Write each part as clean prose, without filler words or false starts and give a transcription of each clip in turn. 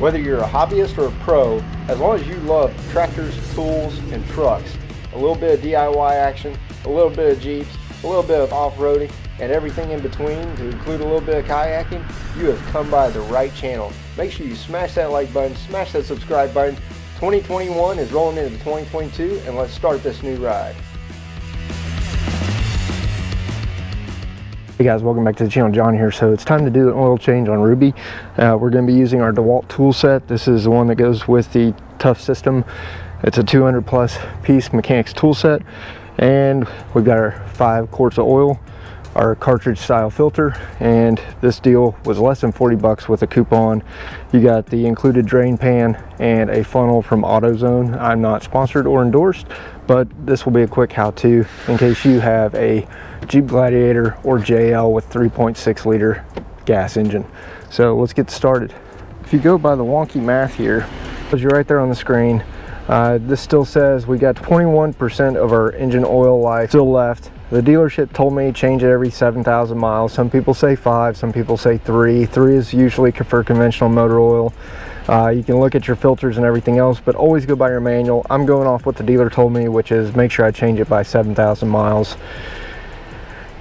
Whether you're a hobbyist or a pro, as long as you love tractors, tools, and trucks, a little bit of DIY action, a little bit of Jeeps, a little bit of off-roading, and everything in between to include a little bit of kayaking, you have come by the right channel. Make sure you smash that like button, smash that subscribe button. 2021 is rolling into 2022, and let's start this new ride. Hey guys, welcome back to the channel. John here. So it's time to do an oil change on Ruby. We're going to be using our DeWalt tool set. This is the one that goes with the Tough system. It's a 200 plus piece mechanics tool set, and we've got our 5 quarts of oil, our cartridge style filter, and this deal was less than 40 bucks with a coupon. You got the included drain pan and a funnel from AutoZone. I'm not sponsored or endorsed, but this will be a quick how-to in case you have a Jeep Gladiator or JL with 3.6 liter gas engine. So let's get started. If you go by the wonky math here, because you're right there on the screen, this still says we got 21% of our engine oil life still left. The dealership told me change it every 7,000 miles. Some people say 5, some people say 3. 3 is usually for conventional motor oil. You can look at your filters and everything else, but always go by your manual. I'm going off what the dealer told me, which is make sure I change it by 7,000 miles.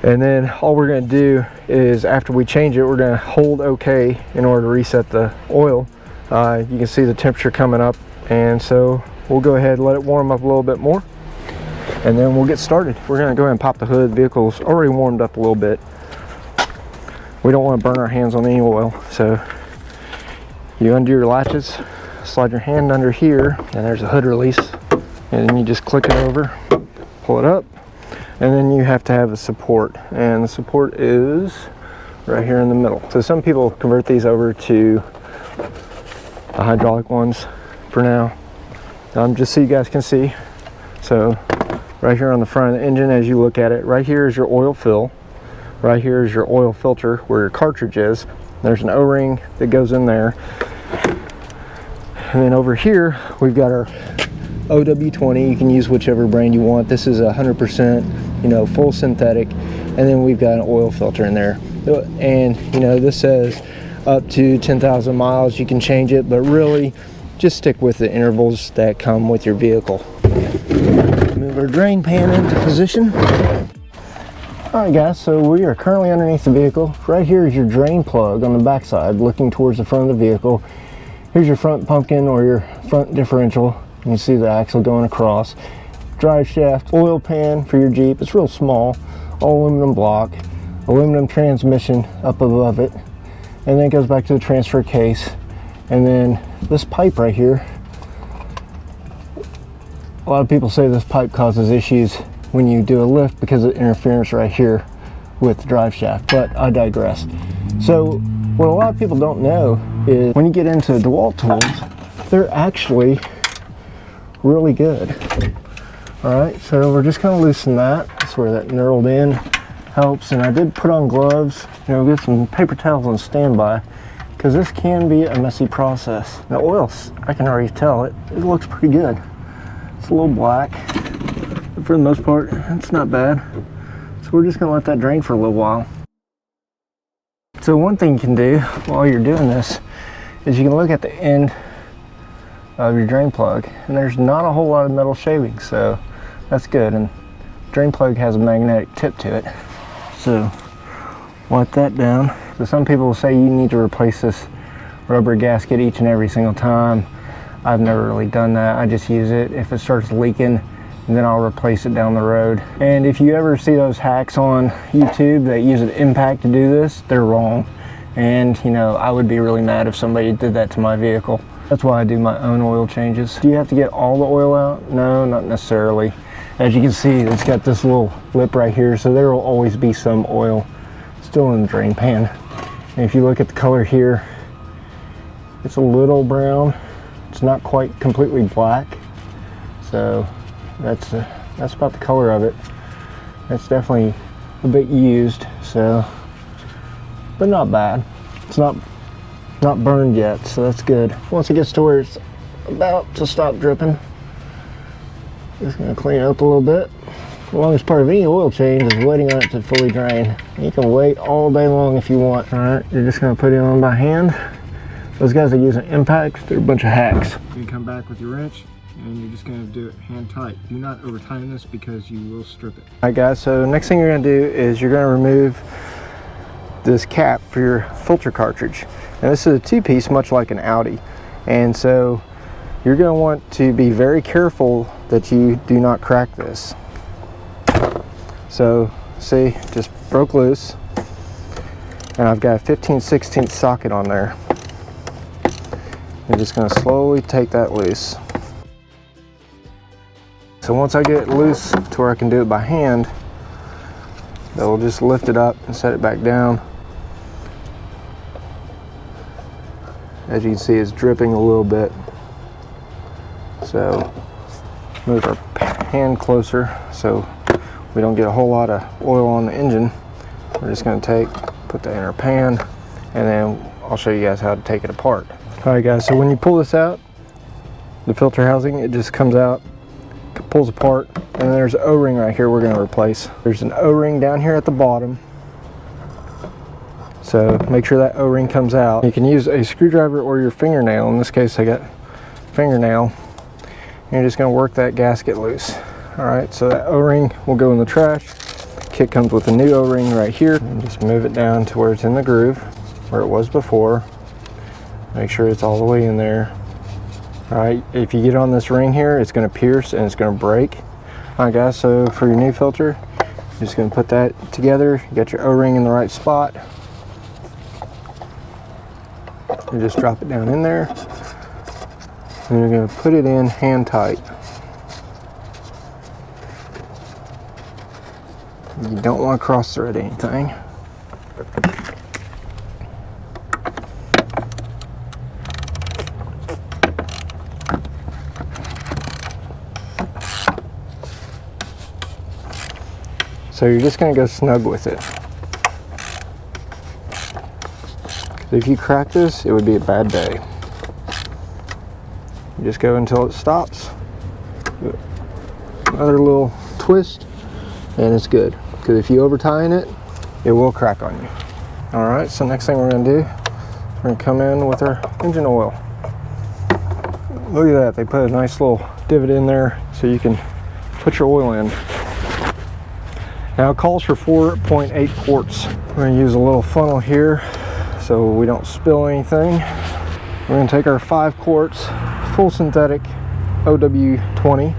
And then all we're going to do is after we change it, we're going to hold OK in order to reset the oil. You can see the temperature coming up, and so we'll go ahead and let it warm up a little bit more, and then we'll get started. We're going to go ahead and pop the hood. The vehicle's already warmed up a little bit. We don't want to burn our hands on any oil, so you undo your latches, slide your hand under here, and there's a hood release, and then you just click it over, pull it up, and then you have to have a support, and the support is right here in the middle. So some people convert these over to the hydraulic ones for now. Just so you guys can see. So right here on the front of the engine, as you look at it, right here is your oil fill. Right here is your oil filter where your cartridge is. There's an O-ring that goes in there. And then over here, we've got our OW20. You can use whichever brand you want. This is 100%, full synthetic. And then we've got an oil filter in there. And, this says up to 10,000 miles you can change it, but really just stick with the intervals that come with your vehicle. Move our drain pan into position. Alright guys, so we are currently underneath the vehicle. Right here is your drain plug on the back side looking towards the front of the vehicle. Here's your front pumpkin or your front differential. You can see the axle going across. Drive shaft, oil pan for your Jeep. It's real small, all aluminum block, aluminum transmission up above it, and then it goes back to the transfer case. And then this pipe right here, a lot of people say this pipe causes issues when you do a lift because of interference right here with the drive shaft, but I digress. So what a lot of people don't know is when you get into DeWalt tools, they're actually really good. All right, so we're just going to loosen that. That's where that knurled in helps. And I did put on gloves, get some paper towels on standby, because this can be a messy process. The oil, I can already tell it looks pretty good. It's a little black, but for the most part, it's not bad. So we're just going to let that drain for a little while. So one thing you can do while you're doing this is you can look at the end of your drain plug, and there's not a whole lot of metal shavings, so that's good. And drain plug has a magnetic tip to it, so wipe that down. So some people will say you need to replace this rubber gasket each and every single time. I've never really done that. I just use it if it starts leaking, and then I'll replace it down the road. And if you ever see those hacks on YouTube that use an impact to do this, they're wrong. And I would be really mad if somebody did that to my vehicle. That's why I do my own oil changes. Do you have to get all the oil out? No, not necessarily. As you can see, it's got this little lip right here, so there will always be some oil still in the drain pan. And if you look at the color here, it's a little brown. It's not quite completely black. So that's about the color of it. That's definitely a bit used, so, but not bad. It's not burned yet, so that's good. Once it gets to where it's about to stop dripping, just gonna clean it up a little bit. The longest part of any oil change is waiting on it to fully drain. You can wait all day long if you want. All right, you're just gonna put it on by hand. Those guys that use an impact, they're a bunch of hacks. You come back with your wrench, and you're just going to do it hand tight. Do not over tighten this because you will strip it. Alright guys, so next thing you're going to do is you're going to remove this cap for your filter cartridge. And this is a two-piece, much like an Audi. And so you're going to want to be very careful that you do not crack this. So see, just broke loose. And I've got a 15/16 socket on there. You're just going to slowly take that loose. So once I get it loose to where I can do it by hand, then we'll just lift it up and set it back down. As you can see, it's dripping a little bit. So move our hand closer so we don't get a whole lot of oil on the engine. We're just going to put that in our pan, and then I'll show you guys how to take it apart. Alright guys, so when you pull this out, the filter housing, it just comes out, pulls apart, and then there's an O-ring right here we're going to replace. There's an O-ring down here at the bottom, so make sure that O-ring comes out. You can use a screwdriver or your fingernail. In this case I got fingernail. And you're just going to work that gasket loose. Alright, so that O-ring will go in the trash. Kit comes with a new O-ring right here. And just move it down to where it's in the groove, where it was before. Make sure it's all the way in there. Alright, if you get on this ring here, it's going to pierce and it's going to break. Alright guys, so for your new filter, you're just going to put that together. You got your O-ring in the right spot. You just drop it down in there. And you're going to put it in hand tight. You don't want to cross thread anything. So you're just going to go snug with it. If you crack this, it would be a bad day. You just go until it stops. Another little twist, and it's good. Because if you over tighten it, it will crack on you. Alright, so next thing we're going to do is we're going to come in with our engine oil. Look at that, they put a nice little divot in there so you can put your oil in. Now it calls for 4.8 quarts. We're going to use a little funnel here so we don't spill anything. We're going to take our 5 quarts full synthetic OW20,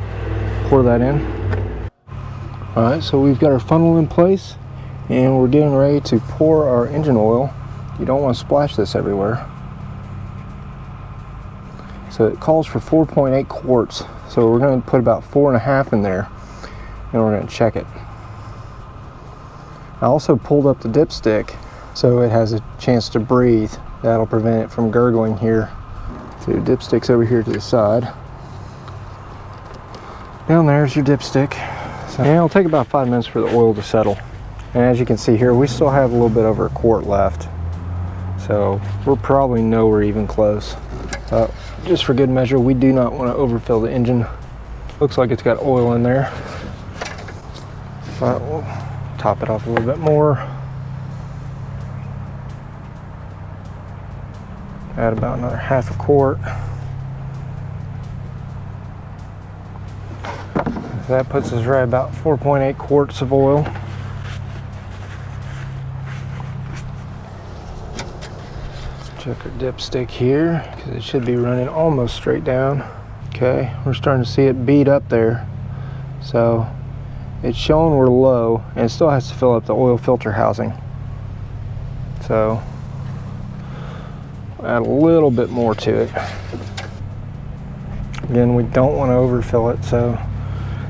pour that in. Alright, so we've got our funnel in place and we're getting ready to pour our engine oil. You don't want to splash this everywhere. So it calls for 4.8 quarts. So we're going to put about 4.5 in there and we're going to check it. I also pulled up the dipstick so it has a chance to breathe. That'll prevent it from gurgling here. So your dipstick's over here to the side. Down there's your dipstick. So, and it'll take about 5 minutes for the oil to settle. And as you can see here, we still have a little bit over a quart left. So we're probably nowhere even close. Just for good measure, we do not want to overfill the engine. Looks like it's got oil in there. But we'll top it off a little bit more. Add about another half a quart. That puts us right about 4.8 quarts of oil. Let's check our dipstick here because it should be running almost straight down. Okay, we're starting to see it bead up there. So it's showing we're low and it still has to fill up the oil filter housing. So add a little bit more to it. Again, we don't want to overfill it, so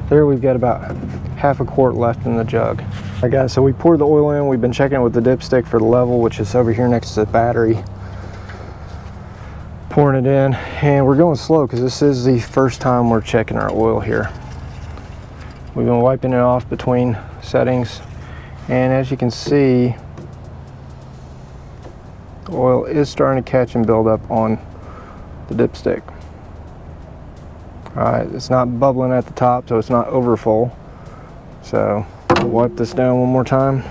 there we've got about half a quart left in the jug. Alright guys, so we poured the oil in. We've been checking it with the dipstick for the level, which is over here next to the battery. Pouring it in, and we're going slow because this is the first time we're checking our oil here. We've been wiping it off between settings, and as you can see, the oil is starting to catch and build up on the dipstick. Alright, it's not bubbling at the top, so it's not over full. So we'll wipe this down one more time.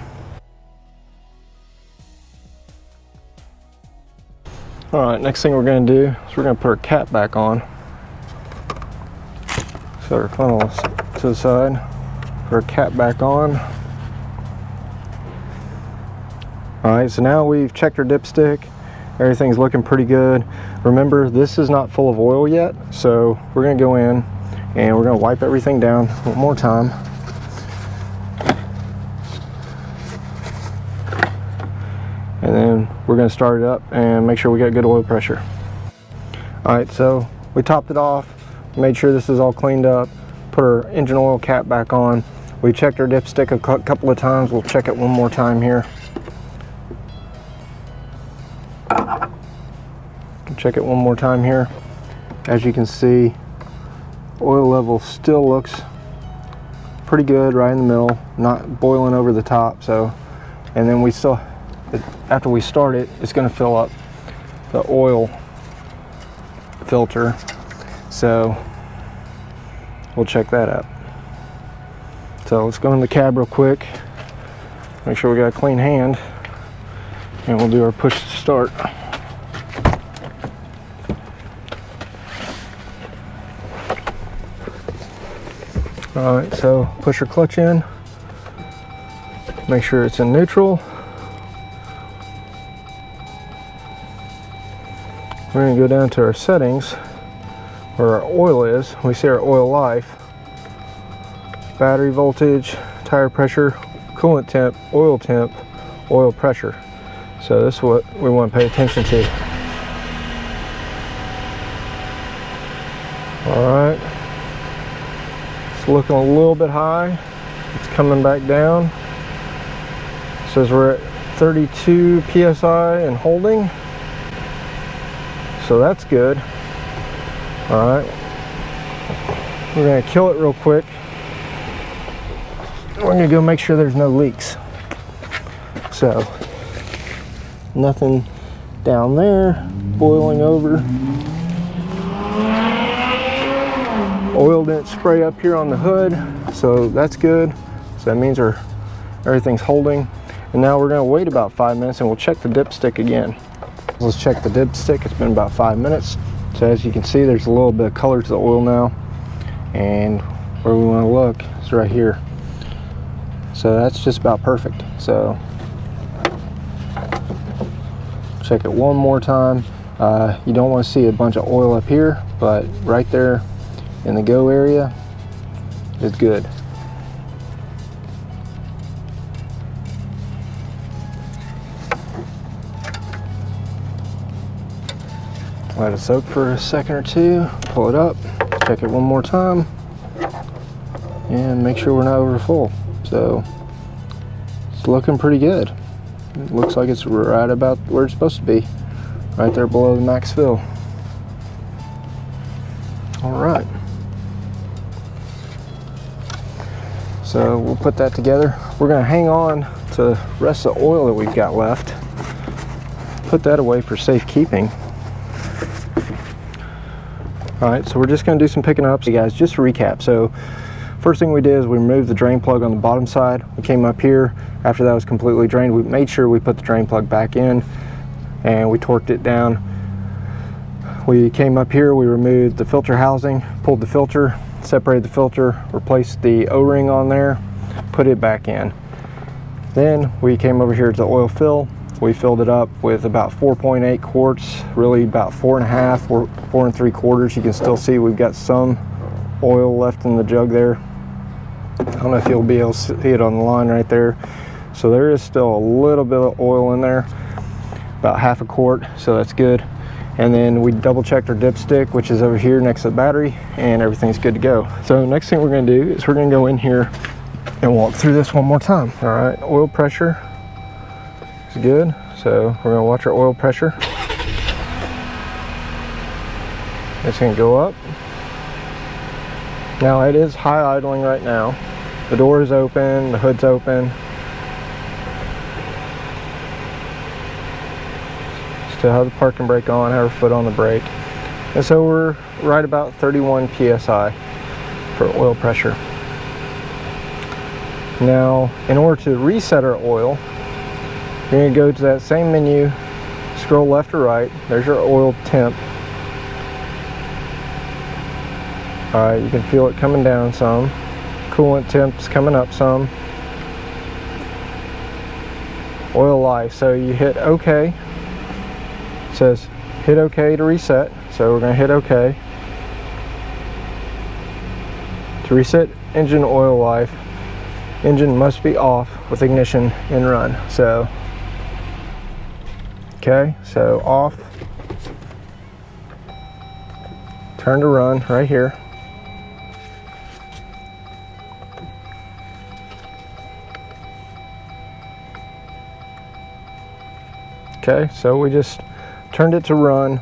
All right, next thing we're going to do is we're going to put our cap back on. Set our funnel to the side, put our cap back on. All right, so now we've checked our dipstick. Everything's looking pretty good. Remember, this is not full of oil yet, so we're going to go in and we're going to wipe everything down one more time. And then we're going to start it up and make sure we got good oil pressure. All right, so we topped it off, made sure this is all cleaned up, put our engine oil cap back on. We checked our dipstick a couple of times. We'll check it one more time here. Check it one more time here. As you can see, oil level still looks pretty good right in the middle, not boiling over the top. So, and then we still, after we start it, it's going to fill up the oil filter. So we'll check that out. So let's go in the cab real quick, make sure we got a clean hand, and we'll do our push to start. All right, so push your clutch in, make sure it's in neutral. We're going to go down to our settings where our oil is. We see our oil life, battery voltage, tire pressure, coolant temp, oil pressure. So this is what we want to pay attention to. All right, it's looking a little bit high. It's coming back down. It says we're at 32 psi and holding. So that's good. All right, we're going to kill it real quick. We're going to go make sure there's no leaks. So nothing down there boiling over. Oil didn't spray up here on the hood, so that's good. So that means everything's holding. And now we're going to wait about 5 minutes and we'll check the dipstick again. Let's check the dipstick. It's been about 5 minutes. So as you can see, there's a little bit of color to the oil now. And where we want to look is right here. So that's just about perfect. So check it one more time. You don't want to see a bunch of oil up here, but right there in the go area is good. Let it soak for a second or two, pull it up, check it one more time, and make sure we're not over full. So it's looking pretty good. It looks like it's right about where it's supposed to be, right there below the max fill. All right. So we'll put that together. We're going to hang on to the rest of the oil that we've got left. Put that away for safekeeping. All right, so we're just going to do some picking up. Hey guys, just to recap. So first thing we did is we removed the drain plug on the bottom side. We came up here. After that was completely drained, we made sure we put the drain plug back in and we torqued it down. We came up here, we removed the filter housing, pulled the filter, separated the filter, replaced the O-ring on there, put it back in. Then we came over here to the oil fill. We filled it up with about 4.8 quarts, really about 4.5, 4 3/4. You can still see we've got some oil left in the jug there. I don't know if you'll be able to see it on the line right there. So there is still a little bit of oil in there, about 1/2 quart, so that's good. And then we double checked our dipstick, which is over here next to the battery, and everything's good to go. So next thing we're going to do is we're going to go in here and walk through this one more time. All right, oil pressure is good. So we're going to watch our oil pressure. It's going to go up. Now it is high idling right now. The door is open, the hood's open. Still have the parking brake on, have our foot on the brake. And so we're right about 31 psi for oil pressure. Now, in order to reset our oil, you're going to go to that same menu scroll left or right. There's your oil temp. Alright, you can feel it coming down some. Coolant temp's coming up some. Oil life, so you hit OK. It says hit OK to reset, so we're going to hit OK. To reset engine oil life, engine must be off with ignition in run. So, okay, so off. Turn to run right here. Okay, so we just turned it to run,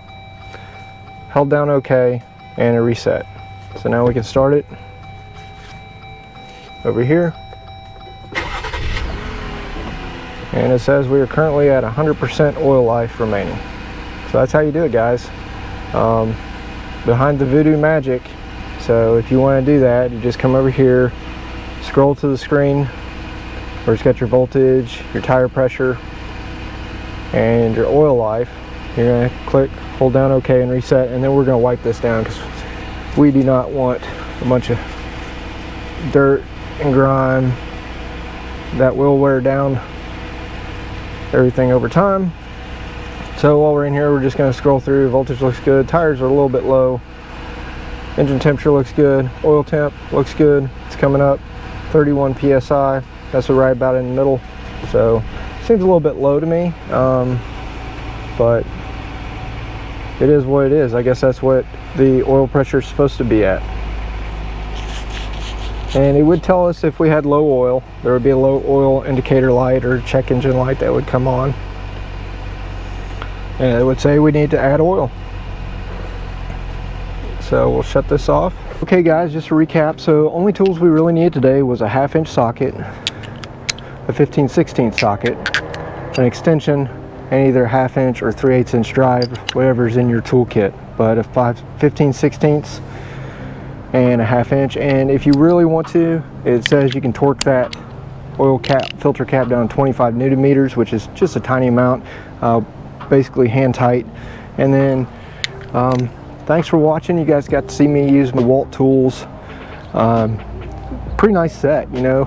held down OK, and it reset. So now we can start it over here. And it says we are currently at 100% oil life remaining. So that's how you do it, guys. Behind the voodoo magic. So if you want to do that, you just come over here, scroll to the screen where it's got your voltage, your tire pressure, and your oil life. You're going to click, hold down OK and reset, and then we're going to wipe this down because we do not want a bunch of dirt and grime that will wear down everything over time. So while we're in here, we're just going to scroll through. Voltage looks good, tires are a little bit low, engine temperature looks good, oil temp looks good, it's coming up 31 psi. That's right about in the middle, so seems a little bit low to me, but it is what it is. I guess that's what the oil pressure is supposed to be at. And it would tell us if we had low oil. There would be a low oil indicator light or check engine light that would come on, and it would say we need to add oil. So we'll shut this off. Okay guys, just to recap, so only tools we really needed today was a 1/2-inch socket, a 15/16 socket, an extension, and either 1/2-inch or 3/8-inch drive, whatever's in your toolkit, but a 15/16 and a 1/2-inch. And if you really want to, it says you can torque that oil cap, filter cap down 25 Newton meters, which is just a tiny amount, basically hand tight. And then thanks for watching. You guys got to see me use my DeWalt tools. Pretty nice set, you know.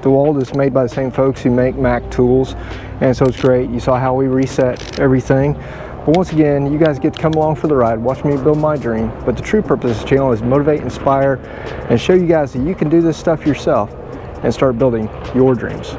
DeWalt is made by the same folks who make Mac tools, and so it's great. You saw how we reset everything. But once again, you guys get to come along for the ride, watch me build my dream. But the true purpose of this channel is motivate, inspire, and show you guys that you can do this stuff yourself and start building your dreams.